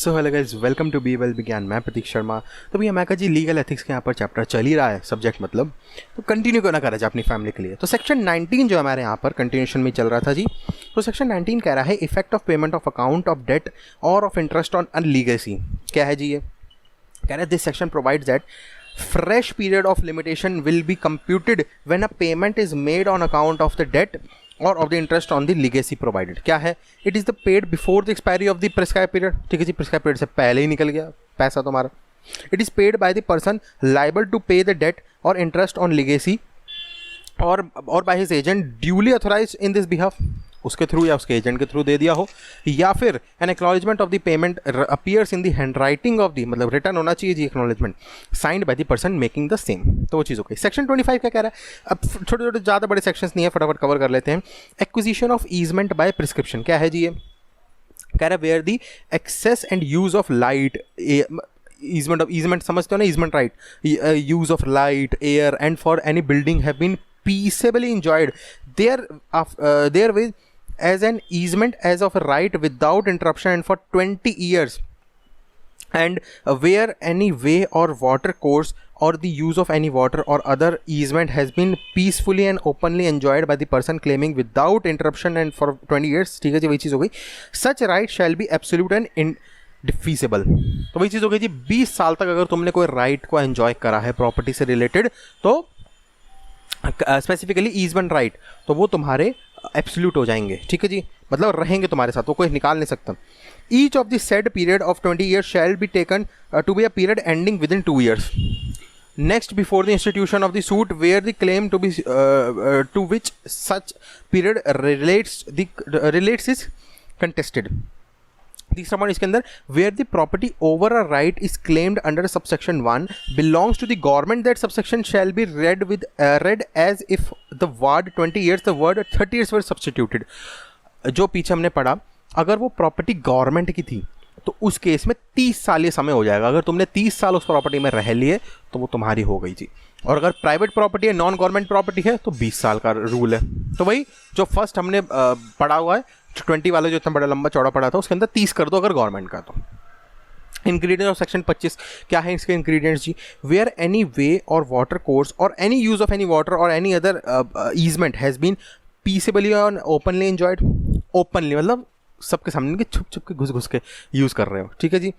So hello guys, welcome to be well Vigyan. मैं प्रतीक शर्मा। तो भैया मैं कहा जी लीगल एथिक्स के यहाँ पर चैप्टर चल ही रहा है, सब्जेक्ट मतलब, तो कंटिन्यू करना कर रहा है अपनी फैमिली के लिए। तो सेक्शन 19 जो हमारे यहाँ पर कंटिन्यूशन में चल रहा था जी, तो सेक्शन 19 कह रहा है effect of payment of account of debt और ऑफ इंटरेस्ट ऑन अनलीगेसी। क्या है जी ये? कह रहा है this section provides that fresh period of limitation will be computed when a payment is made on account of the debt or of the interest on the legacy provided। क्या है? It is the paid before the expiry of the prescribed period। ठीक है जी, prescribed period से पहले ही निकल गया पैसा तुम्हारा। It is paid by the person liable to pay the debt or interest on legacy or by his agent duly authorized in this behalf। उसके through या उसके एजेंट के थ्रू दे दिया हो, या फिर an acknowledgement of the payment appears in the handwriting of the, मतलब return होना चाहिए जी acknowledgement, signed by the person making the same. तो वो चीज़ हो गई। सेक्शन 25 क्या कह रहा है? अब छोटे छोटे ज़्यादा बड़े सेक्शंस नहीं है, फटाफट कवर कर लेते हैं। Acquisition of easement by prescription. क्या है जी ये? कह रहा है where the access and use of light, easement समझते हो ना, easement right, use of light, air and for any building have been peaceably enjoyed therewith as an easement as of a right without interruption and for 20 years, and where any way or water course or the use of any water or other easement has been peacefully and openly enjoyed by the person claiming without interruption and for 20 years। ठीक है जी, वही चीज़ हो गई। such right shall be absolute and indefeasible। तो वही चीज़ हो गई जी, 20 साल तक अगर तुमने कोई राइट को एंजॉय करा है प्रॉपर्टी से रिलेटेड, तो स्पेसिफिकली ईजमेंट राइट, तो वो तुम्हारे एब्सोल्यूट हो जाएंगे। ठीक है जी, मतलब रहेंगे तुम्हारे साथ, वो कोई निकाल नहीं सकता। Each of the said period of 20 years shall be taken to be a period ending within 2 years next before the institution of the suit where the claim to be to which such period relates is contested. तीसरा point इसके अंदर, where the property over a right is claimed under subsection 1 belongs to the government, that subsection shall be read as if the word 20 years the word 30 years were substituted। जो पीछे हमने पढ़ा, अगर वो property government की थी तो उस केस में 30 साल ये समय हो जाएगा। अगर तुमने 30 साल उस प्रॉपर्टी में रह लिए तो वो तुम्हारी हो गई जी। और अगर प्राइवेट प्रॉपर्टी है, नॉन गवर्नमेंट प्रॉपर्टी है, तो 20 साल का रूल है। तो वही जो फर्स्ट हमने पढ़ा हुआ है 20 वाला जो इतना बड़ा लंबा चौड़ा पड़ा था, उसके अंदर 30 कर दो अगर गवर्नमेंट का। तो इंग्रेडिएंट्स ऑफ सेक्शन 25 क्या है इसके इंग्रेडिएंट्स जी? Where any way or watercourse or any use of any water or any other easement has been peaceably और ओपनली एंजॉयड। ओपनली मतलब सबके सामने छुप छुप के घुस के यूज़ कर रहे हो। ठीक है जी।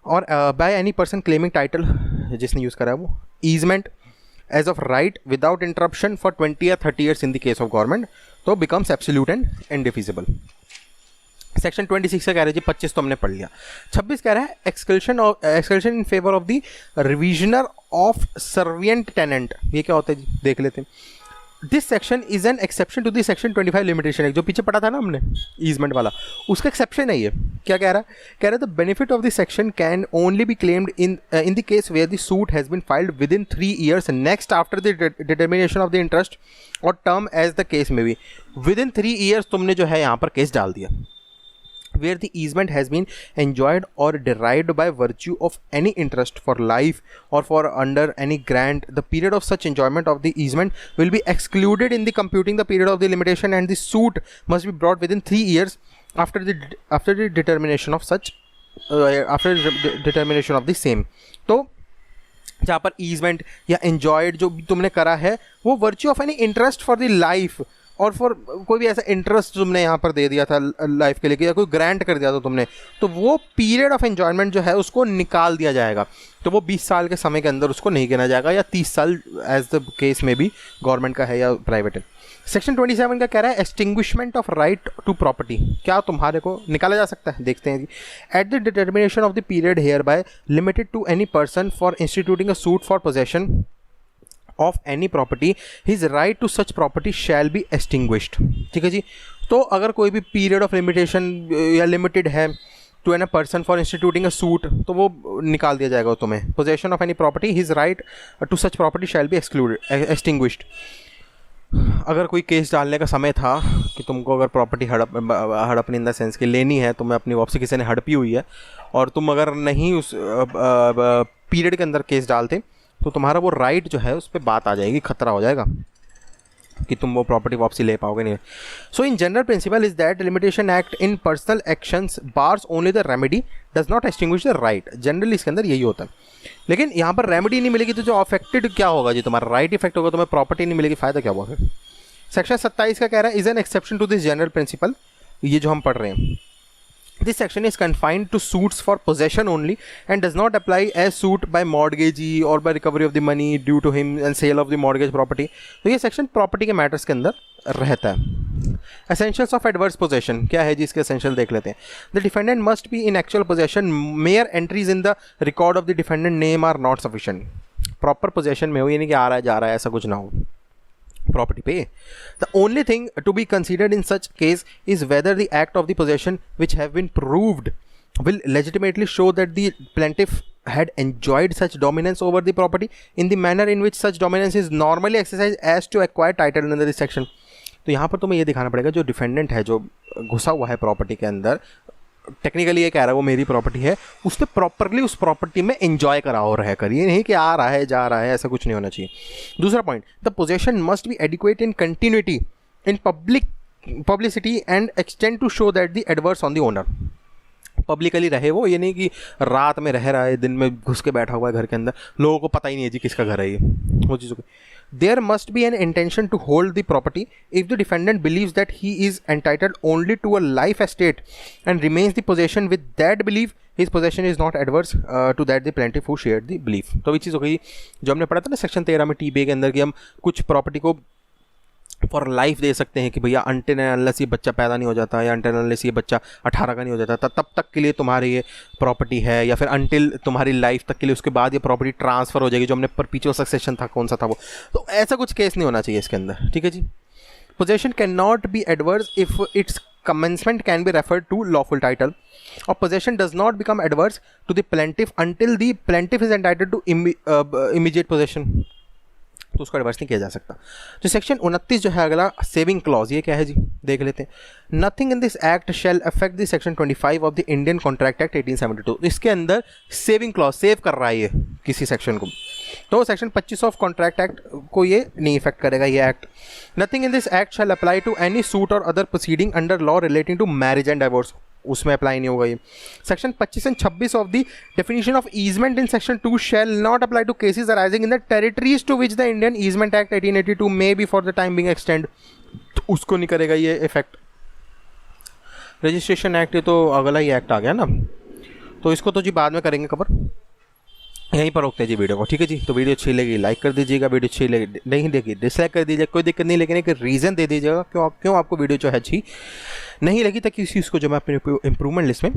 और by any person claiming title, जिसने यूज़ करा है वो, easement as of right without interruption for 20 या 30 years in the case of government, तो becomes absolute and indefeasible. Section 26 से कह रहे हैं जी, 25 तो हमने पढ़ लिया। 26 कह रहा है exclusion in favour of the reversioner of servient tenement. ये क्या होता है जी, देख लेते हैं। This section is an exception to the section 25 limitation act. जो पीछे पढ़ा था ना हमने ईजमेंट वाला, उसका एक्सेप्शन है ये। क्या कह रहा है? कह रहा है the benefit of the section can only be claimed in the case where the suit has been filed within 3 years next after the determination of the interest और टर्म एज द केस में भी। With in 3 years तुमने जो है यहाँ पर case डाल दिया। Where the easement has been enjoyed or derived by virtue of any interest for life or for under any grant, the period of such enjoyment of the easement will be excluded in the computing the period of the limitation, and the suit must be brought within 3 years after the determination of such after the determination of the same। तो जहाँ पर easement या enjoyed जो तुमने करा है, वो virtue of any interest for the life और फॉर कोई भी ऐसा इंटरेस्ट तुमने यहाँ पर दे दिया था लाइफ के लिए, या कोई ग्रांट कर दिया था तुमने, तो वो पीरियड ऑफ एंजॉयमेंट जो है उसको निकाल दिया जाएगा। तो वो 20 साल के समय के अंदर उसको नहीं गिना जाएगा, या 30 साल एज द केस में भी गवर्नमेंट का है या प्राइवेट है। सेक्शन 27 का कह रहा है extinguishment of right to property. क्या तुम्हारे को निकाला जा सकता है? देखते हैं जी। At the determination of the period hereby limited to any person for instituting a suit for possession of any property, his right to such property shall be extinguished। ठीक है जी। तो अगर कोई भी पीरियड ऑफ लिमिटेशन या limited है to an person for instituting a suit, तो वो निकाल दिया जाएगा तुम्हें। Possession of any property, his right to such property shall be extinguished. अगर कोई केस डालने का समय था कि तुमको अगर प्रॉपर्टी हड़पनी इन द सेंस कि लेनी है, तुम्हें अपनी वापसी किसी ने हड़पी हुई है, और तुम अगर नहीं उस पीरियड के अंदर केस डालते, तो तुम्हारा वो राइट जो है उस पर बात आ जाएगी, खतरा हो जाएगा। कि तुम वो प्रॉपर्टी वापसी ले पाओगे नहीं। So in general principle is that limitation act in personal actions bars only the remedy, does not extinguish the right. Generally इसके अंदर यही होता है, लेकिन यहाँ पर रेमेडी नहीं मिलेगी तो जो अफेक्टेड क्या होगा जी, तुम्हारा राइट इफेक्ट होगा, तुम्हें प्रॉपर्टी नहीं मिलेगी, फायदा क्या हुआ फिर। सेक्शन 27 का कह रहा है is an exception to this general principle, ये जो हम पढ़ रहे हैं। This section is confined to suits for possession only and does not apply as suit by mortgagee or by recovery of the money due to him and sale of the mortgage property। तो ये section property के matters के अंदर रहता है। Essentials of adverse possession क्या है जी, इसके essential देख लेते हैं। The defendant must be in actual possession, mere entries in the record of the defendant name are not sufficient। Proper possession में हो, ये नहीं कि आ रहा है जा रहा है, ऐसा कुछ ना हो property पे। The only thing to be considered in such case is whether the act of the possession which have been proved will legitimately show that the plaintiff had enjoyed such dominance over the property in the manner in which such dominance is normally exercised as to acquire title under this section। तो यहाँ पर तुम्हें ये दिखाना पड़ेगा जो defendant है, जो घुसा हुआ है प्रॉपर्टी के अंदर, टेक्निकली ये कह रहा है वो मेरी प्रॉपर्टी है, उसने प्रॉपरली उस प्रॉपर्टी में एंजॉय करा और रह कर, ये नहीं कि आ रहा है जा रहा है, ऐसा कुछ नहीं होना चाहिए। दूसरा point, the possession must be adequate in continuity in publicity and extend to show that the adverse on the owner. Publicly रहे वो, ये नहीं कि रात में रह रहा है, दिन में घुस के बैठा हुआ है घर के अंदर, लोगों को पता ही नहीं है जी किसका घर है ये, वो चीज़ों को। There must be an intention to hold the property if the defendant believes that he is entitled only to a life estate and remains the possession with that belief, his possession is not adverse to that the plaintiff who shared the belief। तो ये चीज़ हो गई जो हमने पढ़ा था ना section 13 में टी बे के अंदर, कि हम कुछ प्रॉपर्टी को फॉर लाइफ दे सकते हैं कि भैया अनटिल अनलेस ये बच्चा पैदा नहीं हो जाता, या अनटिल अनलेस ये बच्चा 18 का नहीं हो जाता, तब तक के लिए तुम्हारी ये प्रॉपर्टी है, या फिर अनटिल तुम्हारी लाइफ तक के लिए, उसके बाद ये प्रॉपर्टी ट्रांसफ़र हो जाएगी, जो हमने परपीचुअल सक्सेशन था कौन सा था वो। तो ऐसा कुछ केस नहीं होना चाहिए इसके अंदर, ठीक है जी। Possession cannot be adverse if its commencement can be referred to lawful title, or possession does not become adverse to the plaintiff until the plaintiff is entitled to immediate possession। तो उसको adverse नहीं किया जा सकता। जो section 29 जो है अगला, सेविंग क्लॉज, ये क्या है जी, देख लेते हैं। Nothing in this act shell affect the section 25 of the Indian contract act 1872। इसके अंदर सेविंग क्लॉज सेव कर रहा है ये किसी सेक्शन को, तो सेक्शन 25 ऑफ कॉन्ट्रैक्ट एक्ट को ये नहीं इफेक्ट करेगा ये act. Nothing in this act shall apply to any suit or other proceeding under law relating to marriage and divorce, उसमें अप्लाई नहीं होगा ये। Section 25 and 26 of the definition of easement in section 2 shall not apply to cases arising in the territories to which the Indian easement act 1882 may be for the time being extended, तो उसको नहीं करेगा ये effect. Registration act, ये तो अगला ही act आ गया ना, तो इसको तो जी बाद में करेंगे कवर, यहीं पर रोकते हैं जी वीडियो को, ठीक है जी। तो वीडियो अच्छी लगी लाइक कर दीजिएगा, वीडियो अच्छी लगी नहीं लगी डिसलाइक कर दीजिएगा, कोई दिक्कत नहीं, लेकिन एक रीज़न दे दीजिएगा क्यों आपको वीडियो जो है अच्छी नहीं लगी, ताकि इसी उसको जो मैं अपने इंप्रूवमेंट लिस्ट में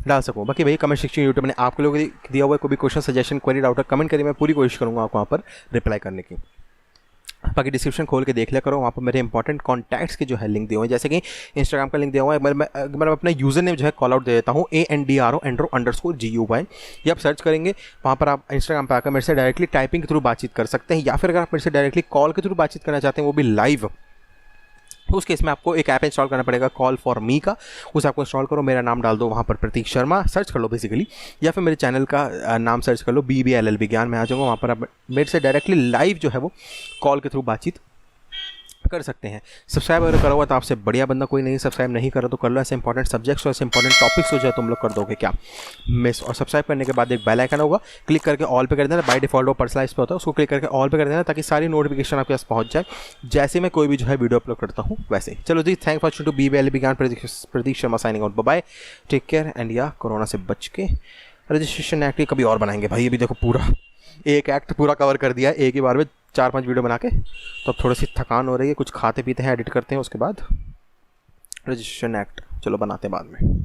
डाल सकूँ। बाकी भाई कमेंट सेक्शन यूट्यूब ने आप लोगों को दिया हुआ है, कोई भी question suggestion query doubt comment करिए, मैं पूरी कोशिश करूँगा आपको वहाँ पर रिप्लाई करने की। बाकी डिस्क्रिप्शन खोल के देख लिया करो, वहाँ पर मेरे इंपॉर्टेंट कॉन्टैक्ट्स के जो है लिंक दिए हुए हैं, जैसे कि इंस्टाग्राम का लिंक दिया हुआ है। मैं अपना यूज़र नेम जो है कॉल आउट दे देता हूँ, ANDRO_GUY, ये आप सर्च करेंगे, वहाँ पर आप इंस्टाग्राम पर आकर मेरे से डायरेक्टली टाइपिंग के थ्रू बातचीत कर सकते हैं, या फिर अगर आप मेरे से डायरेक्टली कॉल के थ्रू बातचीत करना चाहते हैं वो भी लाइव, तो उस केस में आपको एक ऐप इंस्टॉल करना पड़ेगा कॉल फॉर मी का, उसे आपको इंस्टॉल करो, मेरा नाम डाल दो वहाँ पर प्रतीक शर्मा सर्च कर लो बेसिकली, या फिर मेरे चैनल का नाम सर्च कर लो BBLL ज्ञान में आ जाऊँगा, वहाँ पर आप मेरे से डायरेक्टली लाइव जो है वो कॉल के थ्रू बातचीत कर सकते हैं। सब्सक्राइब अगर करो तो आपसे बढ़िया बंदा कोई नहीं, सब्सक्राइब नहीं करो तो कर लो, ऐसे इंपॉर्टेंट सब्जेक्ट्स और ऐसे इंपॉर्टेंट टॉपिक्स हो जाए तुम लोग कर दोगे क्या मिस। और सब्सक्राइब करने के बाद एक बेल आइकन होगा, क्लिक करके ऑल पे कर देना, बाय डिफॉल्ट वो पर्सनलाइज पे होता है, उसको क्लिक करके ऑल पे कर देना, ताकि सारी नोटिफिकेशन आपके पास पहुंच जाए जैसे मैं कोई भी जो है वीडियो अपलोड करता हूँ वैसे। चलो जी, थैंक फॉर टू BBLL ज्ञान, Prateek Sharma signing out, bye, take care and या कोरोना से बच के। रजिस्ट्रेशन एक्ट कभी और बनाएंगे भाई, अभी देखो पूरा एक एक्ट पूरा कवर कर दिया एक ही बार में 4-5 वीडियो बना के, तो अब थोड़ी सी थकान हो रही है, कुछ खाते पीते हैं एडिट करते हैं, उसके बाद रजिस्ट्रेशन एक्ट चलो बनाते हैं बाद में।